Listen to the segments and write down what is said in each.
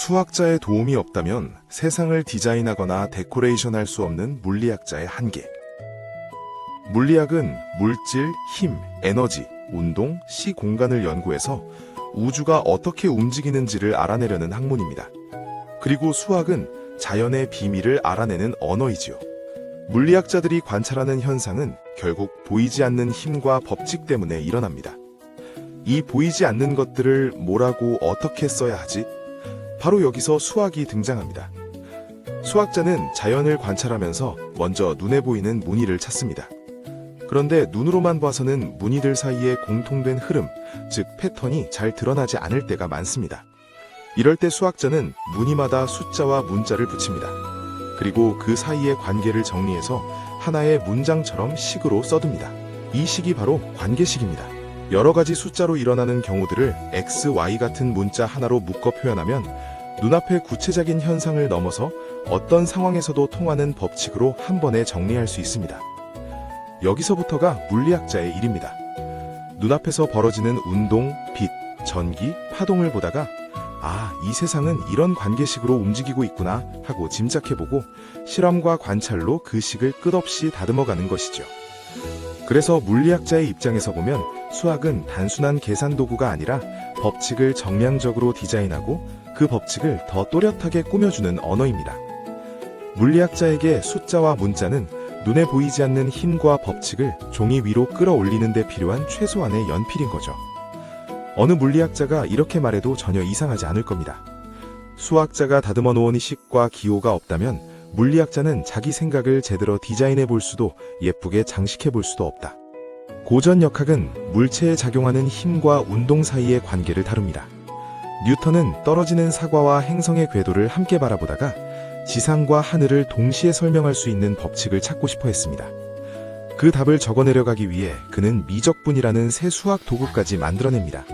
수학자의 도움이 없다면 세상을 디자인하거나 데코레이션할 수 없는 물리학자의 한계. 물리학은 물질, 힘, 에너지, 운동, 시 공간을 연구해서 우주가 어떻게 움직이는지를 알아내려는 학문입니다. 그리고 수학은 자연의 비밀을 알아내는 언어이지요. 물리학자들이 관찰하는 현상은 결국 보이지 않는 힘과 법칙 때문에 일어납니다. 이 보이지 않는 것들을 뭐라고 어떻게 써야 하지? 바로 여기서 수학이 등장합니다. 수학자는 자연을 관찰하면서 먼저 눈에 보이는 무늬를 찾습니다. 그런데 눈으로만 봐서는 무늬들 사이에 공통된 흐름, 즉 패턴이 잘 드러나지 않을 때가 많습니다. 이럴 때 수학자는 무늬마다 숫자와 문자를 붙입니다. 그리고 그 사이의 관계를 정리해서 하나의 문장처럼 식으로 써둡니다. 이 식이 바로 관계식입니다. 여러 가지 숫자로 일어나는 경우들을 X, Y 같은 문자 하나로 묶어 표현하면 눈앞의 구체적인 현상을 넘어서 어떤 상황에서도 통하는 법칙으로 한 번에 정리할 수 있습니다. 여기서부터가 물리학자의 일입니다. 눈앞에서 벌어지는 운동, 빛, 전기, 파동을 보다가 이 세상은 이런 관계식으로 움직이고 있구나 하고 짐작해보고 실험과 관찰로 그 식을 끝없이 다듬어가는 것이죠. 그래서 물리학자의 입장에서 보면 수학은 단순한 계산 도구가 아니라 법칙을 정량적으로 디자인하고 그 법칙을 더 또렷하게 꾸며주는 언어입니다. 물리학자에게 숫자와 문자는 눈에 보이지 않는 힘과 법칙을 종이 위로 끌어올리는 데 필요한 최소한의 연필인 거죠. 어느 물리학자가 이렇게 말해도 전혀 이상하지 않을 겁니다. 수학자가 다듬어 놓은 식과 기호가 없다면 물리학자는 자기 생각을 제대로 디자인해 볼 수도 예쁘게 장식해 볼 수도 없다. 고전 역학은 물체에 작용하는 힘과 운동 사이의 관계를 다룹니다. 뉴턴은 떨어지는 사과와 행성의 궤도를 함께 바라보다가 지상과 하늘을 동시에 설명할 수 있는 법칙을 찾고 싶어 했습니다. 그 답을 적어내려가기 위해 그는 미적분이라는 새 수학 도구까지 만들어냅니다.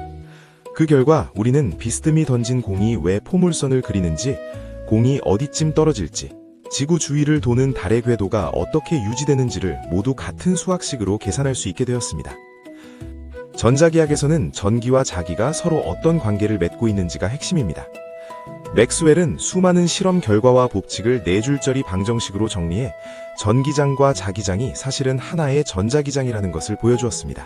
그 결과 우리는 비스듬히 던진 공이 왜 포물선을 그리는지, 공이 어디쯤 떨어질지, 지구 주위를 도는 달의 궤도가 어떻게 유지되는지를 모두 같은 수학식으로 계산할 수 있게 되었습니다. 전자기학에서는 전기와 자기가 서로 어떤 관계를 맺고 있는지가 핵심입니다. 맥스웰은 수많은 실험 결과와 법칙을 4줄짜리 방정식으로 정리해 전기장과 자기장이 사실은 하나의 전자기장이라는 것을 보여주었습니다.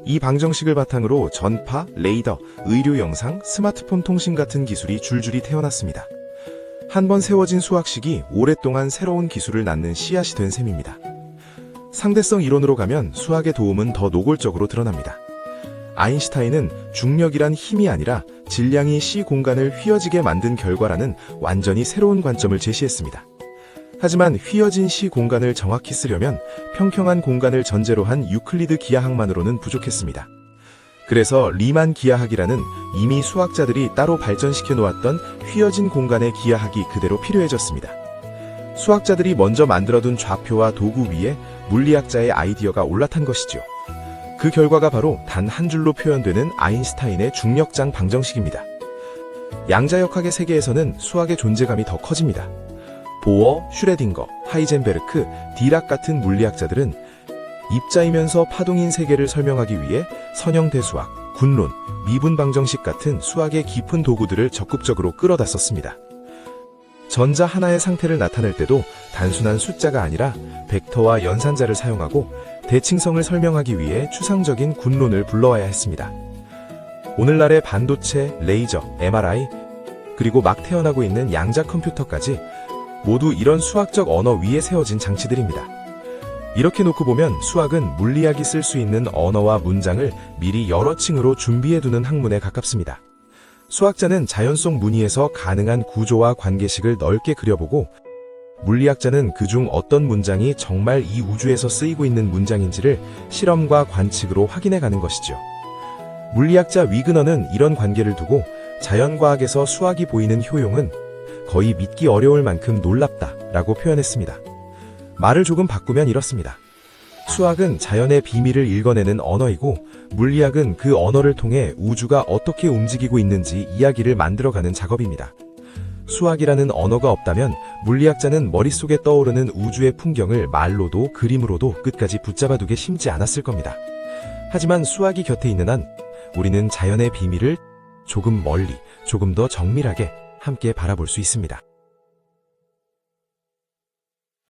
이 방정식을 바탕으로 전파, 레이더, 의료 영상, 스마트폰 통신 같은 기술이 줄줄이 태어났습니다. 한번 세워진 수학식이 오랫동안 새로운 기술을 낳는 씨앗이 된 셈입니다. 상대성 이론으로 가면 수학의 도움은 더 노골적으로 드러납니다. 아인슈타인은 중력이란 힘이 아니라 질량이 시 공간을 휘어지게 만든 결과라는 완전히 새로운 관점을 제시했습니다. 하지만 휘어진 시 공간을 정확히 쓰려면 평평한 공간을 전제로 한 유클리드 기하학만으로는 부족했습니다. 그래서 리만 기하학이라는 이미 수학자들이 따로 발전시켜 놓았던 휘어진 공간의 기하학이 그대로 필요해졌습니다. 수학자들이 먼저 만들어둔 좌표와 도구 위에 물리학자의 아이디어가 올라탄 것이죠. 그 결과가 바로 단 한 줄로 표현되는 아인슈타인의 중력장 방정식입니다. 양자역학의 세계에서는 수학의 존재감이 더 커집니다. 보어, 슈레딩거, 하이젠베르크, 디락 같은 물리학자들은 입자이면서 파동인 세계를 설명하기 위해 선형대수학, 군론, 미분방정식 같은 수학의 깊은 도구들을 적극적으로 끌어다 썼습니다. 전자 하나의 상태를 나타낼 때도 단순한 숫자가 아니라 벡터와 연산자를 사용하고 대칭성을 설명하기 위해 추상적인 군론을 불러와야 했습니다. 오늘날의 반도체, 레이저, MRI, 그리고 막 태어나고 있는 양자 컴퓨터까지 모두 이런 수학적 언어 위에 세워진 장치들입니다. 이렇게 놓고 보면 수학은 물리학이 쓸 수 있는 언어와 문장을 미리 여러 층으로 준비해두는 학문에 가깝습니다. 수학자는 자연 속 무늬에서 가능한 구조와 관계식을 넓게 그려보고 물리학자는 그중 어떤 문장이 정말 이 우주에서 쓰이고 있는 문장인지를 실험과 관측으로 확인해가는 것이죠. 물리학자 위그너는 이런 관계를 두고 자연과학에서 수학이 보이는 효용은 거의 믿기 어려울 만큼 놀랍다라고 표현했습니다. 말을 조금 바꾸면 이렇습니다. 수학은 자연의 비밀을 읽어내는 언어이고 물리학은 그 언어를 통해 우주가 어떻게 움직이고 있는지 이야기를 만들어가는 작업입니다. 수학이라는 언어가 없다면 물리학자는 머릿속에 떠오르는 우주의 풍경을 말로도 그림으로도 끝까지 붙잡아두기 쉽지 않았을 겁니다. 하지만 수학이 곁에 있는 한 우리는 자연의 비밀을 조금 멀리, 조금 더 정밀하게, 함께 바라볼 수 있습니다.